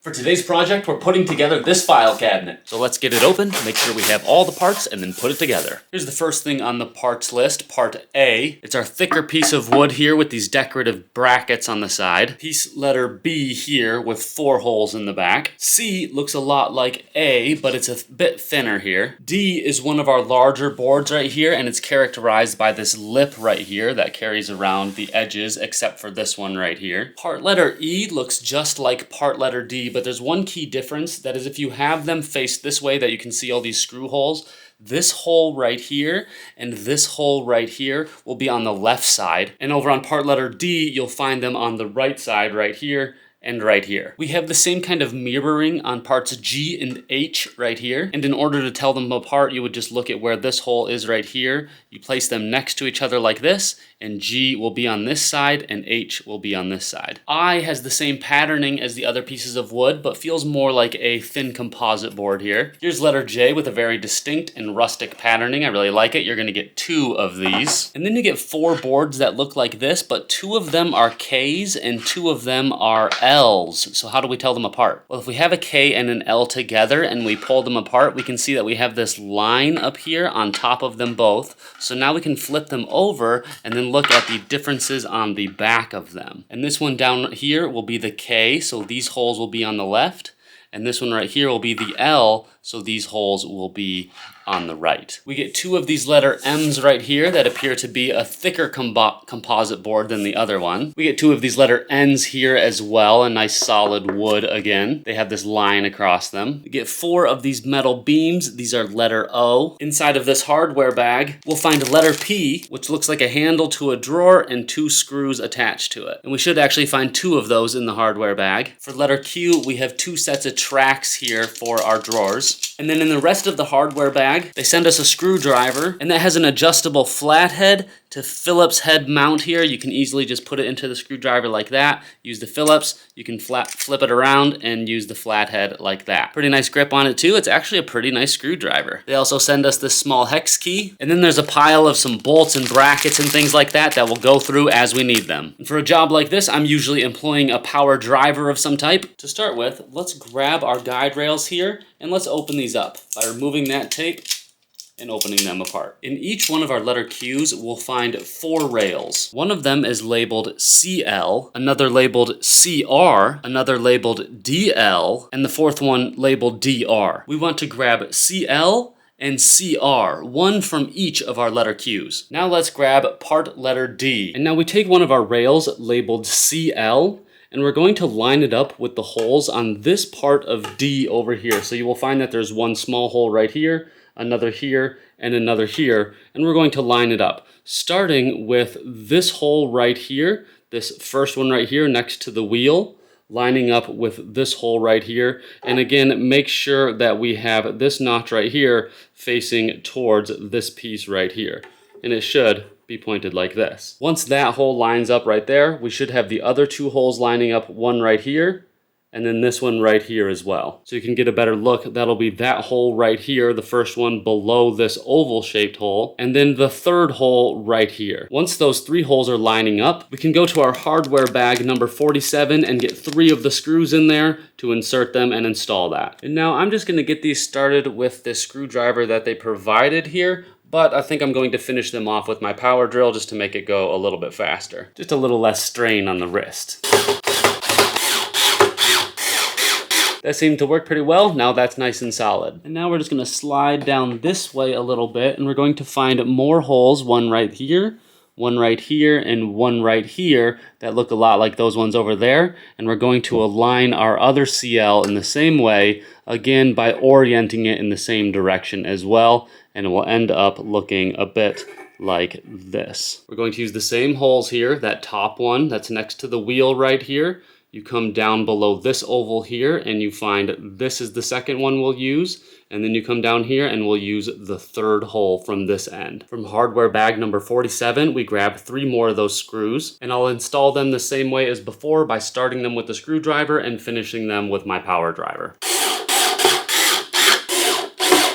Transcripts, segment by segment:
For today's project, we're putting together this file cabinet. So let's get it open, make sure we have all the parts, and then put it together. Here's the first thing on the parts list, part A. It's our thicker piece of wood here with these decorative brackets on the side. Piece letter B here with 4 holes in the back. C looks a lot like A, but it's a bit thinner here. D is one of our larger boards right here, and it's characterized by this lip right here that carries around the edges, except for this one right here. Part letter E looks just like part letter D, but there's one key difference. That is, if you have them faced this way that you can see all these screw holes, this hole right here and this hole right here will be on the left side. And over on part letter D, you'll find them on the right side right here and right here. We have the same kind of mirroring on parts G and H right here. And in order to tell them apart, you would just look at where this hole is right here. You place them next to each other like this, and G will be on this side and H will be on this side. I has the same patterning as the other pieces of wood, but feels more like a thin composite board here. Here's letter J with a very distinct and rustic patterning. I really like it. You're gonna get 2 of these. And then you get 4 boards that look like this, but 2 of them are Ks and 2 of them are Ls. So how do we tell them apart? Well, if we have a K and an L together and we pull them apart, we can see that we have this line up here on top of them both. So now we can flip them over and then look at the differences on the back of them. And this one down here will be the K, so these holes will be on the left. And this one right here will be the L, so these holes will be on the right. We get 2 of these letter M's right here that appear to be a thicker composite board than the other one. We get 2 of these letter N's here as well, a nice solid wood again. They have this line across them. We get 4 of these metal beams. These are letter O. Inside of this hardware bag, we'll find letter P, which looks like a handle to a drawer and 2 screws attached to it. And we should actually find 2 of those in the hardware bag. For letter Q, we have 2 sets of tracks here for our drawers. And then in the rest of the hardware bag, they send us a screwdriver, and that has an adjustable flathead to Phillips head mount here. You can easily just put it into the screwdriver like that, use the Phillips, you can flip it around and use the flathead like that. Pretty nice grip on it too. It's actually a pretty nice screwdriver. They also send us this small hex key, and then there's a pile of some bolts and brackets and things like that that we'll go through as we need them. And for a job like this, I'm usually employing a power driver of some type. To start with, let's grab our guide rails here and let's open these up by removing that tape and opening them apart. In each one of our letter Q's, we'll find 4 rails. One of them is labeled CL, another labeled CR, another labeled DL, and the 4th one labeled DR. We want to grab CL and CR, one from each of our letter Q's. Now let's grab part letter D. And now we take one of our rails labeled CL, and we're going to line it up with the holes on this part of D over here. So you will find that there's one small hole right here, another here, and another here, and we're going to line it up. Starting with this hole right here, this first one right here next to the wheel, lining up with this hole right here, and again, make sure that we have this notch right here facing towards this piece right here, and it should be pointed like this. Once that hole lines up right there, we should have the other 2 holes lining up, one right here, and then this one right here as well. So you can get a better look. That'll be that hole right here, the first one below this oval shaped hole, and then the 3rd hole right here. Once those 3 holes are lining up, we can go to our hardware bag number 47 and get 3 of the screws in there to insert them and install that. And now I'm just gonna get these started with this screwdriver that they provided here, but I think I'm going to finish them off with my power drill just to make it go a little bit faster. Just a little less strain on the wrist. That seemed to work pretty well. Now that's nice and solid. And now we're just gonna slide down this way a little bit, and we're going to find more holes, one right here, one right here, and one right here that look a lot like those ones over there. And we're going to align our other CL in the same way, again by orienting it in the same direction as well, and it will end up looking a bit like this. We're going to use the same holes here, that top one that's next to the wheel right here. You come down below this oval here and you find this is the second one we'll use, and then you come down here and we'll use the 3rd hole from this end. From hardware bag number 47, we grab 3 more of those screws, and I'll install them the same way as before by starting them with the screwdriver and finishing them with my power driver.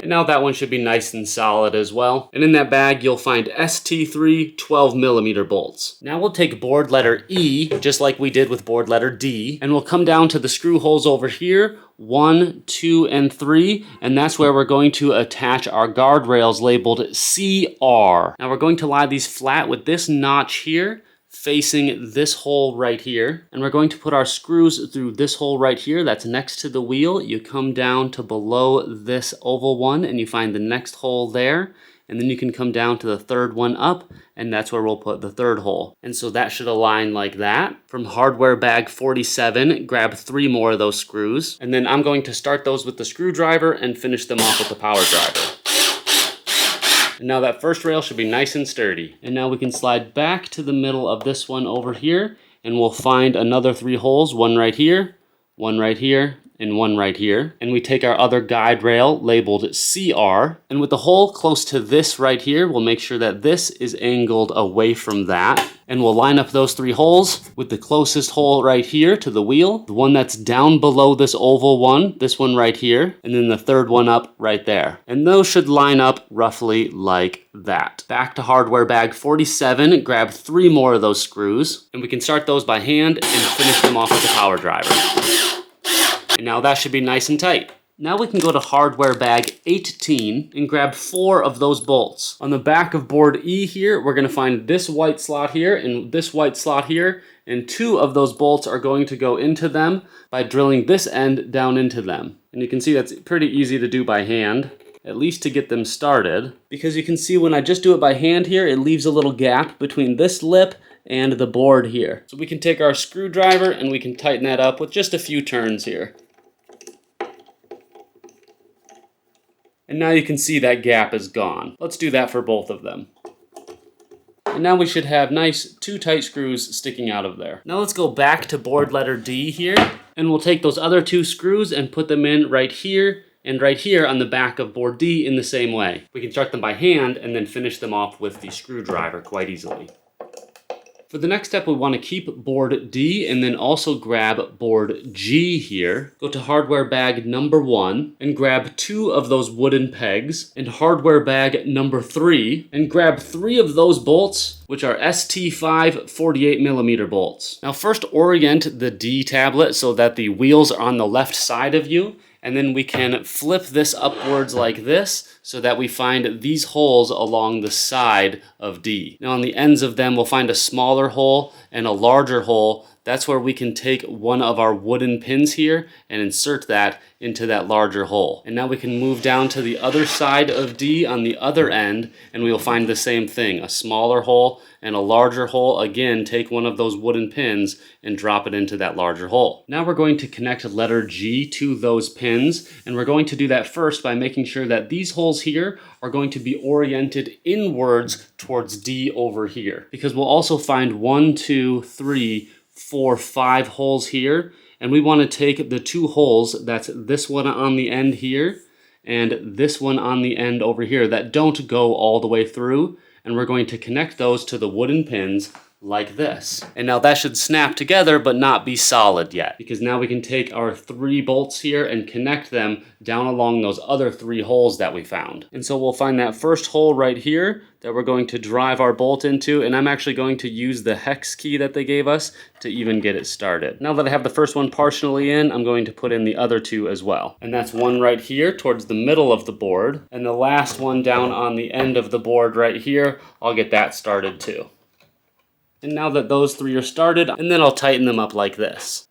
And now that one should be nice and solid as well. And in that bag, you'll find ST3 12mm bolts. Now we'll take board letter E, just like we did with board letter D, and we'll come down to the screw holes over here, 1, 2, and 3, and that's where we're going to attach our guardrails labeled CR. Now we're going to lie these flat with this notch here, facing this hole right here, and we're going to put our screws through this hole right here that's next to the wheel. You come down to below this oval one and you find the next hole there, and then you can come down to the third one up, and that's where we'll put the third hole. And so that should align like that. From hardware bag 47, grab 3 more of those screws, and then I'm going to start those with the screwdriver and finish them off with the power driver. And now that first rail should be nice and sturdy. And now we can slide back to the middle of this one over here, and we'll find another 3 holes, one right here, one right here, and one right here. And we take our other guide rail labeled CR, and with the hole close to this right here, we'll make sure that this is angled away from that. And we'll line up those 3 holes with the closest hole right here to the wheel, the one that's down below this oval one, this one right here, and then the third one up right there. And those should line up roughly like that. Back to hardware bag 47, grab 3 more of those screws, and we can start those by hand and finish them off with the power driver. And now that should be nice and tight. Now we can go to hardware bag 18 and grab 4 of those bolts. On the back of board E here, we're going to find this white slot here and this white slot here, and 2 of those bolts are going to go into them by drilling this end down into them. And you can see that's pretty easy to do by hand, at least to get them started, because you can see when I just do it by hand here, it leaves a little gap between this lip and the board here. So we can take our screwdriver and we can tighten that up with just a few turns here. And now you can see that gap is gone. Let's do that for both of them. And now we should have nice 2 tight screws sticking out of there. Now let's go back to board letter D here, and we'll take those other 2 screws and put them in right here and right here on the back of board D in the same way. We can start them by hand and then finish them off with the screwdriver quite easily. For the next step, we want to keep board D and then also grab board G here. Go to hardware bag number 1 and grab 2 of those wooden pegs, and hardware bag number 3 and grab 3 of those bolts, which are ST5 48mm bolts. Now first orient the D tablet so that the wheels are on the left side of you, and then we can flip this upwards like this so that we find these holes along the side of D. Now on the ends of them, we'll find a smaller hole and a larger hole. That's where we can take one of our wooden pins here and insert that into that larger hole. And now we can move down to the other side of D on the other end, and we will find the same thing, a smaller hole and a larger hole. Again, take one of those wooden pins and drop it into that larger hole. Now we're going to connect letter G to those pins, and we're going to do that first by making sure that these holes here are going to be oriented inwards towards D over here, because we'll also find 1, 2, 3, 4, 5 holes here, and we want to take the 2 holes, that's this one on the end here and this one on the end over here, that don't go all the way through, and we're going to connect those to the wooden pins like this. And now that should snap together but not be solid yet, because now we can take our 3 bolts here and connect them down along those other 3 holes that we found. And so we'll find that first hole right here that we're going to drive our bolt into, and I'm actually going to use the hex key that they gave us to even get it started. Now that I have the first one partially in, I'm going to put in the other 2 as well. And that's one right here towards the middle of the board, and the last one down on the end of the board right here, I'll get that started too. And now that those 3 are started, and then I'll tighten them up like this.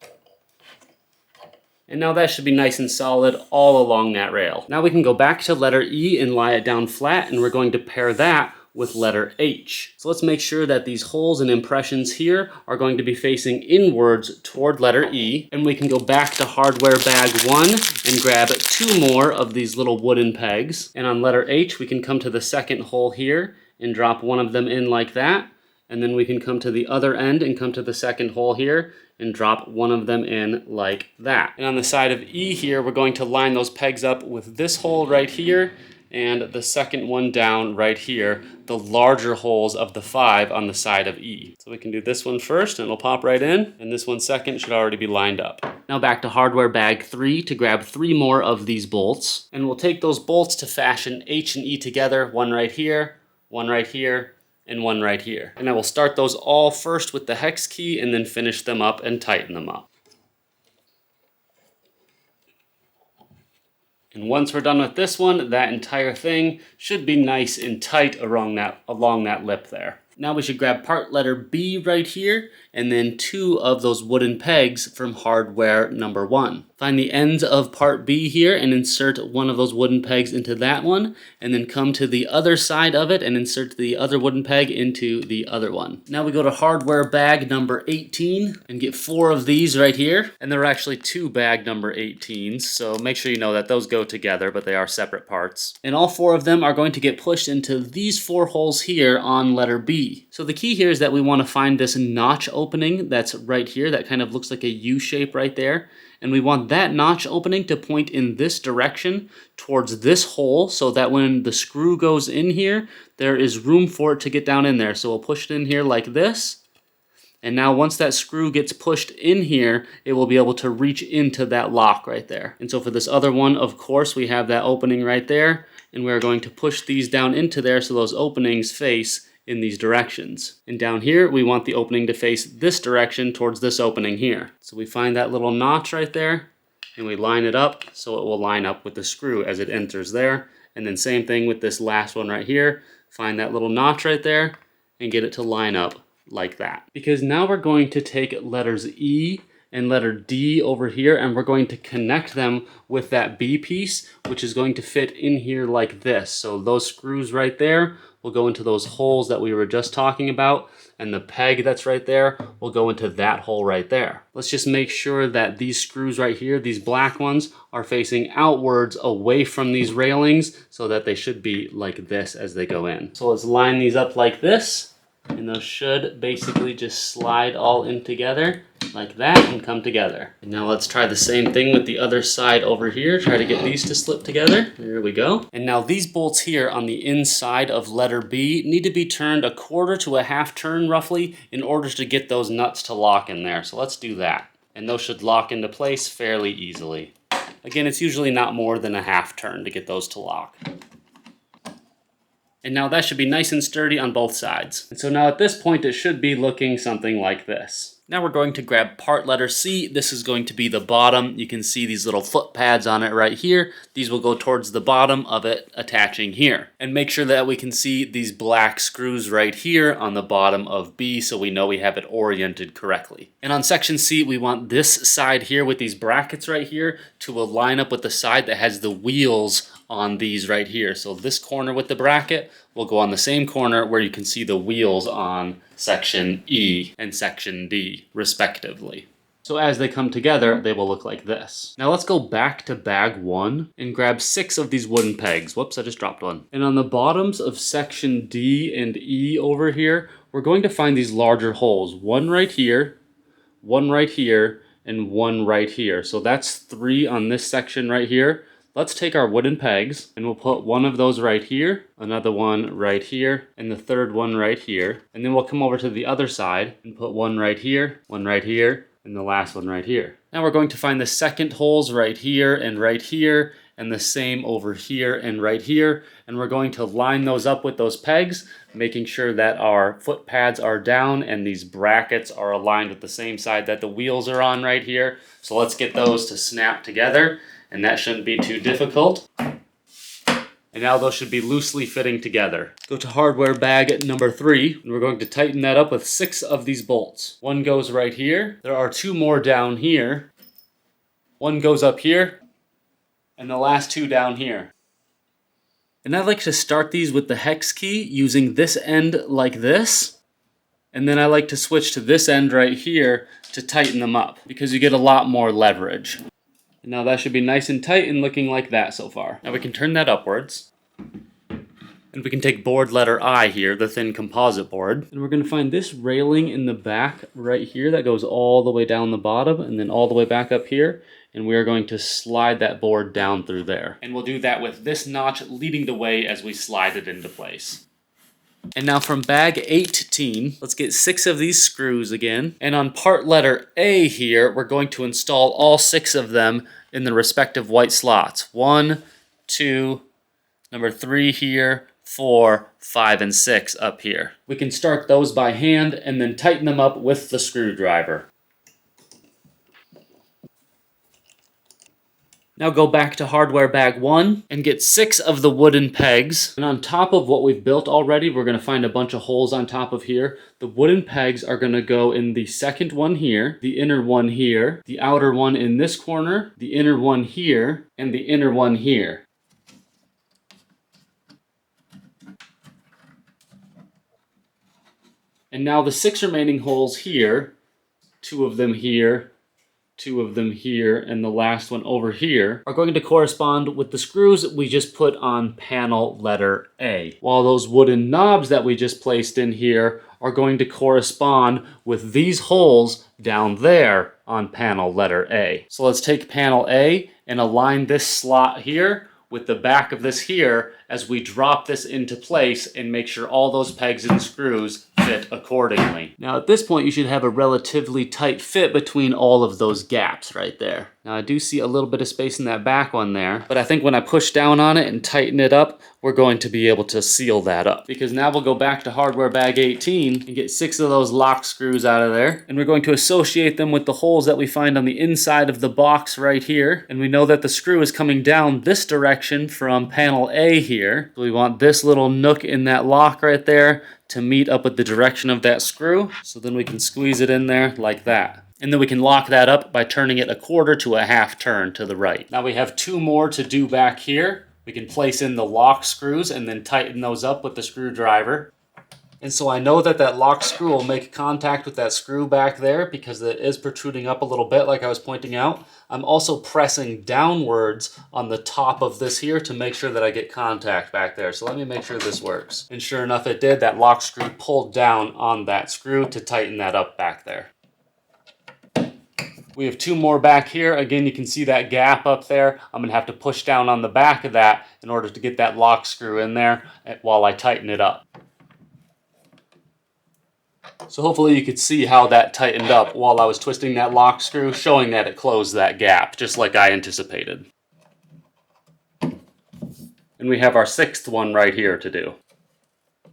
And now that should be nice and solid all along that rail. Now we can go back to letter E and lie it down flat, and we're going to pair that with letter H. So let's make sure that these holes and impressions here are going to be facing inwards toward letter E, and we can go back to hardware bag 1 and grab 2 more of these little wooden pegs. And on letter H, we can come to the second hole here and drop one of them in like that. And then we can come to the other end and come to the second hole here and drop one of them in like that. And on the side of E here, we're going to line those pegs up with this hole right here and the second one down right here, the larger holes of the 5 on the side of E. So we can do this one first and it'll pop right in, and this one second should already be lined up. Now back to hardware bag 3 to grab 3 more of these bolts, and we'll take those bolts to fashion H and E together, one right here, one right here, and one right here. And I will start those all first with the hex key and then finish them up and tighten them up. And once we're done with this one, that entire thing should be nice and tight along that lip there. Now we should grab part letter B right here, and then 2 of those wooden pegs from hardware number 1. Find the ends of part B here and insert one of those wooden pegs into that one, and then come to the other side of it and insert the other wooden peg into the other one. Now we go to hardware bag number 18 and get 4 of these right here, and there are actually 2 bag number 18s, so make sure you know that those go together, but they are separate parts. And all 4 of them are going to get pushed into these 4 holes here on letter B. So the key here is that we want to find this notch opening that's right here, that kind of looks like a U shape right there. And we want that notch opening to point in this direction towards this hole, so that when the screw goes in here, there is room for it to get down in there. So we'll push it in here like this. And now once that screw gets pushed in here, it will be able to reach into that lock right there. And so for this other one, of course, we have that opening right there. And we're going to push these down into there so those openings face in these directions. And down here, we want the opening to face this direction towards this opening here. So we find that little notch right there, and we line it up so it will line up with the screw as it enters there. And then same thing with this last one right here. Find that little notch right there and get it to line up like that. Because now we're going to take letters E and letter D over here, and we're going to connect them with that B piece, which is going to fit in here like this. So those screws right there will go into those holes that we were just talking about, and the peg that's right there will go into that hole right there. Let's just make sure that these screws right here, these black ones, are facing outwards away from these railings, so that they should be like this as they go in. So let's line these up like this, and those should basically just slide all in together like that and come together. And now let's try the same thing with the other side over here. Try to get these to slip together. There we go. And now these bolts here on the inside of letter B need to be turned 1/4 to 1/2 turn roughly in order to get those nuts to lock in there. So let's do that. And those should lock into place fairly easily. Again, it's usually not more than 1/2 turn to get those to lock. And now that should be nice and sturdy on both sides. And so now at this point, it should be looking something like this. Now we're going to grab part letter C. This is going to be the bottom. You can see these little foot pads on it right here. These will go towards the bottom of it, attaching here. And make sure that we can see these black screws right here on the bottom of B, so we know we have it oriented correctly. And on section C, we want this side here with these brackets right here to align up with the side that has the wheels on these right here. So this corner with the bracket will go on the same corner where you can see the wheels on section E and section D, respectively. So as they come together, they will look like this. Now let's go back to bag 1 and grab 6 of these wooden pegs. Whoops, I just dropped one. And on the bottoms of section D and E over here, we're going to find these larger holes. One right here, one right here, and one right here. So that's 3 on this section right here. Let's take our wooden pegs and we'll put one of those right here, another one right here, and the third one right here. And then we'll come over to the other side and put one right here, and the last one right here. Now we're going to find the second holes right here, and the same over here and right here. And we're going to line those up with those pegs, making sure that our foot pads are down and these brackets are aligned with the same side that the wheels are on right here. So let's get those to snap together. And that shouldn't be too difficult. And now those should be loosely fitting together. Go to hardware bag number 3, and we're going to tighten that up with 6 of these bolts. One goes right here. There are 2 more down here. One goes up here, and the last 2 down here. And I like to start these with the hex key using this end like this. And then I like to switch to this end right here to tighten them up, because you get a lot more leverage. And now that should be nice and tight and looking like that so far. Now we can turn that upwards. And we can take board letter I here, the thin composite board. And we're going to find this railing in the back right here that goes all the way down the bottom and then all the way back up here. and we are going to slide that board down through there. And we'll do that with this notch leading the way as we slide it into place. And now from bag 18, let's get 6 of these screws again. And on part letter A here, we're going to install all 6 of them in the respective white slots. 1, 2, number 3 here, 4, 5, and 6 up here. We can start those by hand and then tighten them up with the screwdriver. Now go back to hardware bag 1 and get 6 of the wooden pegs. And on top of what we've built already, we're going to find a bunch of holes on top of here. The wooden pegs are going to go in the second one here, the inner one here, the outer one in this corner, the inner one here, and the inner one here. And now the 6 remaining holes here, 2 of them here, 2 of them here, and the last one over here, are going to correspond with the screws we just put on panel letter A. While those wooden knobs that we just placed in here are going to correspond with these holes down there on panel letter A. So let's take panel A and align this slot here with the back of this here as we drop this into place and make sure all those pegs and screws fit accordingly. Now at this point you should have a relatively tight fit between all of those gaps right there. Now I do see a little bit of space in that back one there, but I think when I push down on it and tighten it up, we're going to be able to seal that up. Because now we'll go back to hardware bag 18 and get 6 of those lock screws out of there, and we're going to associate them with the holes that we find on the inside of the box right here. And we know that the screw is coming down this direction from panel A here. So we want this little nook in that lock right there to meet up with the direction of that screw. So then we can squeeze it in there like that. And then we can lock that up by turning it a quarter to a half turn to the right. Now we have 2 more to do back here. We can place in the lock screws and then tighten those up with the screwdriver. And so I know that that lock screw will make contact with that screw back there because it is protruding up a little bit like I was pointing out. I'm also pressing downwards on the top of this here to make sure that I get contact back there. So let me make sure this works. And sure enough it did. That lock screw pulled down on that screw to tighten that up back there. We have 2 more back here. Again, you can see that gap up there. I'm going to have to push down on the back of that in order to get that lock screw in there while I tighten it up. So hopefully you could see how that tightened up while I was twisting that lock screw, showing that it closed that gap, just like I anticipated. And we have our 6th one right here to do.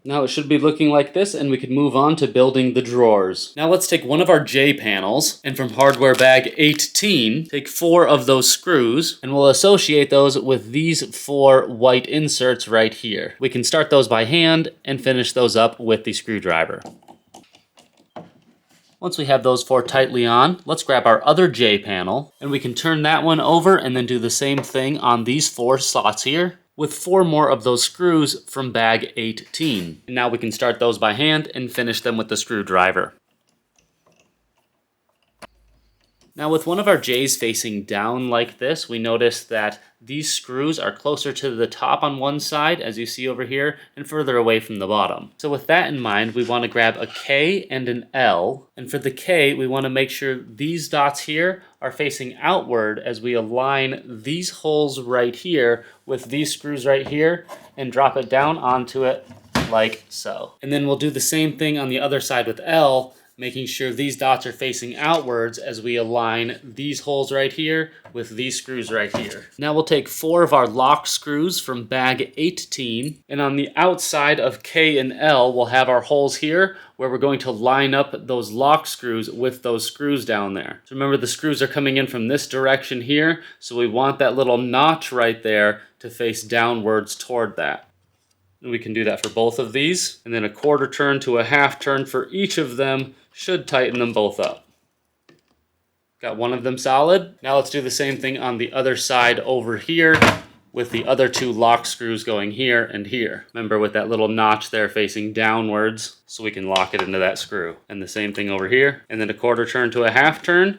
Now it should be looking like this, and we can move on to building the drawers. Now let's take one of our J panels, and from hardware bag 18, take 4 of those screws, and we'll associate those with these 4 white inserts right here. We can start those by hand and finish those up with the screwdriver. Once we have those 4 tightly on, let's grab our other J panel, and we can turn that one over and then do the same thing on these 4 slots here, with 4 more of those screws from bag 18. And now we can start those by hand and finish them with the screwdriver. Now with one of our J's facing down like this, we notice that these screws are closer to the top on one side, as you see over here, and further away from the bottom. So with that in mind, we want to grab a K and an L. And for the K, we want to make sure these dots here are facing outward as we align these holes right here with these screws right here and drop it down onto it like so. And then we'll do the same thing on the other side with L, making sure these dots are facing outwards as we align these holes right here with these screws right here. Now we'll take 4 of our lock screws from bag 18, and on the outside of K and L we'll have our holes here where we're going to line up those lock screws with those screws down there. So remember, the screws are coming in from this direction here, so we want that little notch right there to face downwards toward that. And we can do that for both of these, and then a quarter turn to a half turn for each of them should tighten them both up. Got one of them solid. Now let's do the same thing on the other side over here with the other 2 lock screws going here and here. Remember, with that little notch there facing downwards so we can lock it into that screw. And the same thing over here. And then a quarter turn to a half turn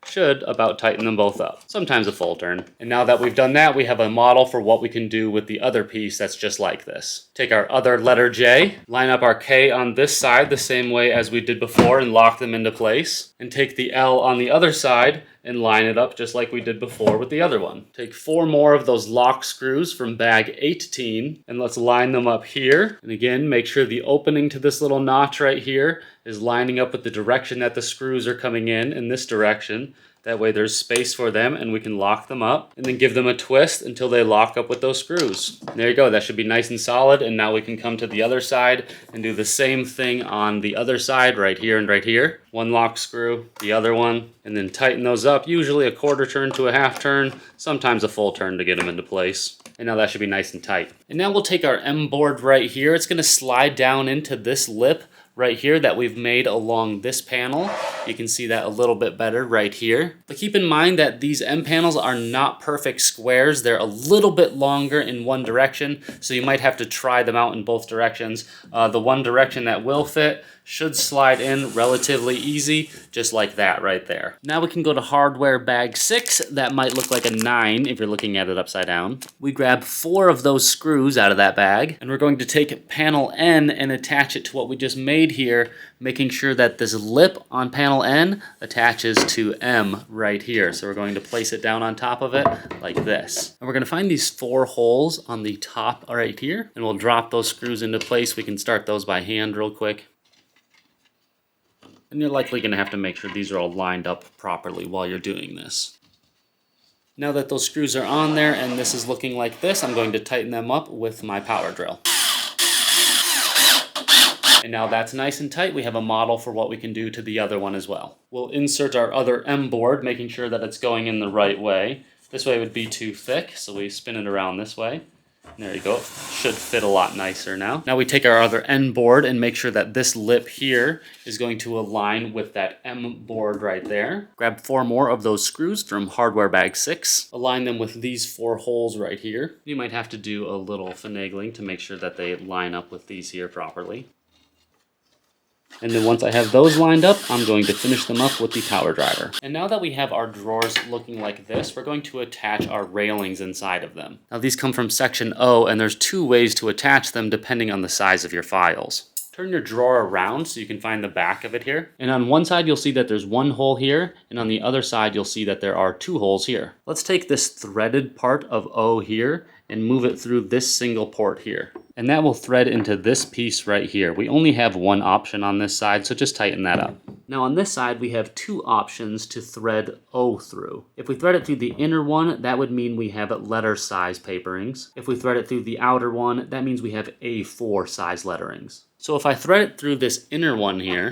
should about tighten them both up. Sometimes a full turn. And now that we've done that, we have a model for what we can do with the other piece that's just like this. Take our other letter J, line up our K on this side the same way as we did before and lock them into place. And take the L on the other side and line it up just like we did before with the other one. Take 4 more of those lock screws from bag 18 and let's line them up here. And again, make sure the opening to this little notch right here is lining up with the direction that the screws are coming in this direction. That way there's space for them and we can lock them up and then give them a twist until they lock up with those screws. There you go, that should be nice and solid, and now we can come to the other side and do the same thing on the other side right here and right here. One lock screw, the other one, and then tighten those up, usually a quarter turn to a half turn, sometimes a full turn to get them into place. And now that should be nice and tight. And now we'll take our M board right here. It's gonna slide down into this lip right here that we've made along this panel. You can see that a little bit better right here. But keep in mind that these M panels are not perfect squares. They're a little bit longer in one direction, so you might have to try them out in both directions. The one direction that will fit should slide in relatively easy, just like that right there. Now we can go to hardware bag 6. That might look like a 9 if you're looking at it upside down. We grab 4 of those screws out of that bag, and we're going to take panel N and attach it to what we just made here, making sure that this lip on panel N attaches to M right here. So we're going to place it down on top of it like this. And we're going to find these 4 holes on the top right here, and we'll drop those screws into place. We can start those by hand real quick. And you're likely going to have to make sure these are all lined up properly while you're doing this. Now that those screws are on there and this is looking like this, I'm going to tighten them up with my power drill. And now that's nice and tight. We have a model for what we can do to the other one as well. We'll insert our other M board, making sure that it's going in the right way. This way would be too thick, so we spin it around this way. There you go. Should fit a lot nicer now. Now we take our other N board and make sure that this lip here is going to align with that M board right there. Grab 4 more of those screws from hardware bag 6. Align them with these 4 holes right here. You might have to do a little finagling to make sure that they line up with these here properly. And then once I have those lined up, I'm going to finish them up with the power driver. And now that we have our drawers looking like this, we're going to attach our railings inside of them. Now these come from section O, and there's 2 ways to attach them depending on the size of your files. Turn your drawer around so you can find the back of it here. And on one side you'll see that there's 1 hole here, and on the other side you'll see that there are 2 holes here. Let's take this threaded part of O here and move it through this single port here. And that will thread into this piece right here. We only have 1 option on this side, so just tighten that up. Now on this side, we have 2 options to thread O through. If we thread it through the inner one, that would mean we have letter size paperings. If we thread it through the outer one, that means we have A4 size letterings. So if I thread it through this inner one here,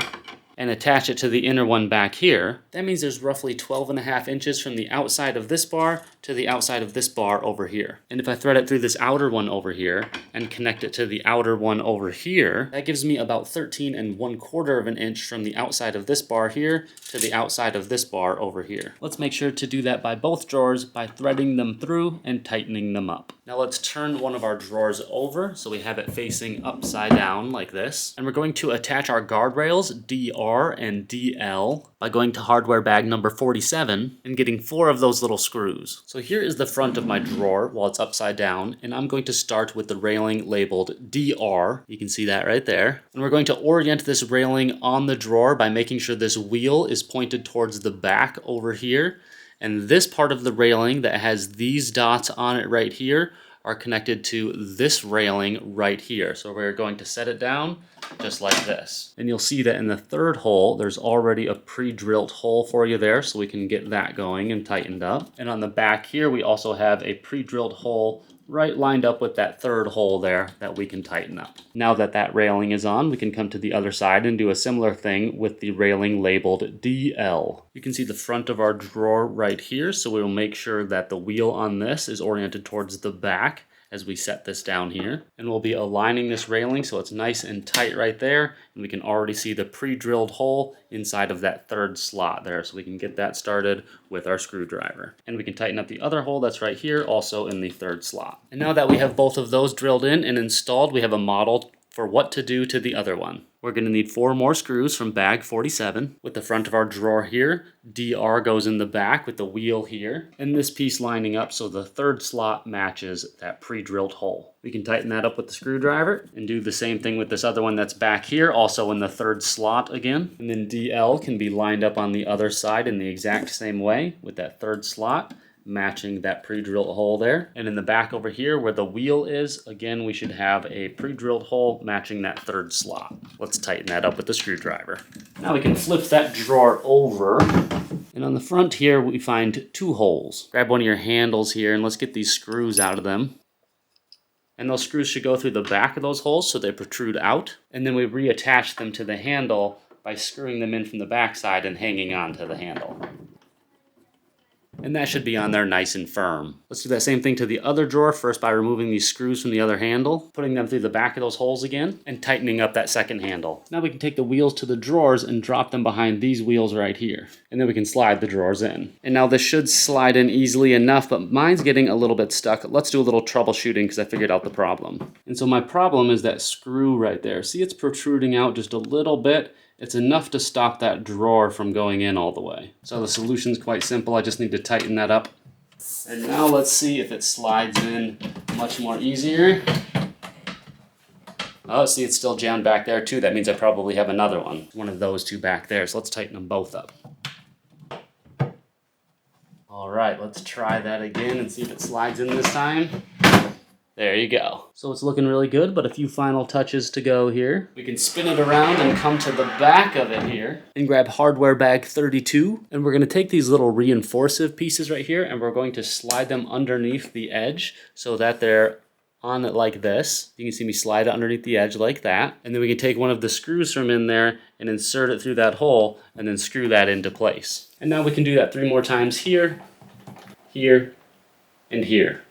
and attach it to the inner one back here, that means there's roughly 12.5 inches from the outside of this bar to the outside of this bar over here. And if I thread it through this outer one over here and connect it to the outer one over here, that gives me about 13.25 of an inch from the outside of this bar here to the outside of this bar over here. Let's make sure to do that by both drawers by threading them through and tightening them up. Now let's turn one of our drawers over so we have it facing upside down like this. And we're going to attach our guardrails, DR and DL, by going to hardware bag number 47 and getting 4 of those little screws. So here is the front of my drawer while it's upside down, and I'm going to start with the railing labeled DR. You can see that right there. And we're going to orient this railing on the drawer by making sure this wheel is pointed towards the back over here. And this part of the railing that has these dots on it right here are connected to this railing right here. So we're going to set it down just like this. And you'll see that in the 3rd hole, there's already a pre-drilled hole for you there, so we can get that going and tightened up. And on the back here, we also have a pre-drilled hole right lined up with that 3rd hole there that we can tighten up. Now that that railing is on, we can come to the other side and do a similar thing with the railing labeled DL. You can see the front of our drawer right here, so we'll make sure that the wheel on this is oriented towards the back as we set this down here. And we'll be aligning this railing so it's nice and tight right there, and we can already see the pre-drilled hole inside of that 3rd slot there, so we can get that started with our screwdriver. And we can tighten up the other hole that's right here, also in the 3rd slot. And now that we have both of those drilled in and installed, we have a model for what to do to the other one. We're going to need 4 more screws from bag 47. With the front of our drawer here, DR goes in the back with the wheel here, and this piece lining up so the third slot matches that pre-drilled hole. We can tighten that up with the screwdriver and do the same thing with this other one that's back here, also in the third slot again. And then DL can be lined up on the other side in the exact same way with that third slot, matching that pre-drilled hole there. And in the back over here where the wheel is, again, we should have a pre-drilled hole matching that third slot. Let's tighten that up with the screwdriver. Now we can flip that drawer over. And on the front here, we find 2 holes. Grab one of your handles here and let's get these screws out of them. And those screws should go through the back of those holes so they protrude out. And then we reattach them to the handle by screwing them in from the back side and hanging on to the handle. And that should be on there nice and firm. Let's do that same thing to the other drawer, first by removing these screws from the other handle, putting them through the back of those holes again, and tightening up that second handle. Now we can take the wheels to the drawers and drop them behind these wheels right here. And then we can slide the drawers in. And now this should slide in easily enough, but mine's getting a little bit stuck. Let's do a little troubleshooting because I figured out the problem. And so my problem is that screw right there. See, it's protruding out just a little bit. It's enough to stop that drawer from going in all the way. So the solution's quite simple. I just need to tighten that up. And now let's see if it slides in much more easier. Oh, see, it's still jammed back there too. That means I probably have another one of those 2 back there. So let's tighten them both up. All right, let's try that again and see if it slides in this time. There you go. So it's looking really good, but a few final touches to go here. We can spin it around and come to the back of it here and grab hardware bag 32. And we're gonna take these little reinforcive pieces right here and we're going to slide them underneath the edge so that they're on it like this. You can see me slide it underneath the edge like that. And then we can take one of the screws from in there and insert it through that hole and then screw that into place. And now we can do that 3 more times here, here, and here.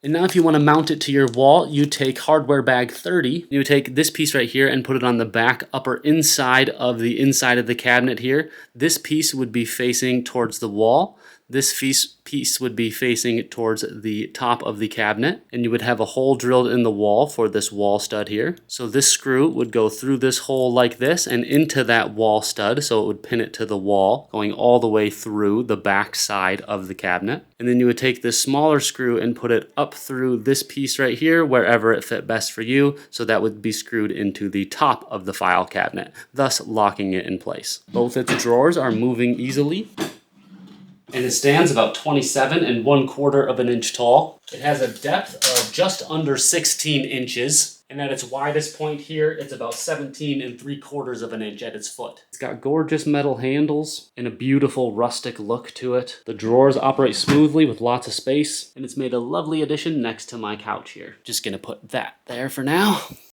And now if you want to mount it to your wall, you take hardware bag 30. You take this piece right here and put it on the back upper inside of the cabinet here. This piece would be facing towards the wall. This piece would be facing towards the top of the cabinet, and you would have a hole drilled in the wall for this wall stud here. So this screw would go through this hole like this and into that wall stud, so it would pin it to the wall, going all the way through the back side of the cabinet. And then you would take this smaller screw and put it up through this piece right here, wherever it fit best for you, so that would be screwed into the top of the file cabinet, thus locking it in place. Both its drawers are moving easily. And it stands about 27 1/4 of an inch tall. It has a depth of just under 16 inches. And at its widest point here, it's about 17 3/4 of an inch at its foot. It's got gorgeous metal handles and a beautiful rustic look to it. The drawers operate smoothly with lots of space. And it's made a lovely addition next to my couch here. Just gonna put that there for now.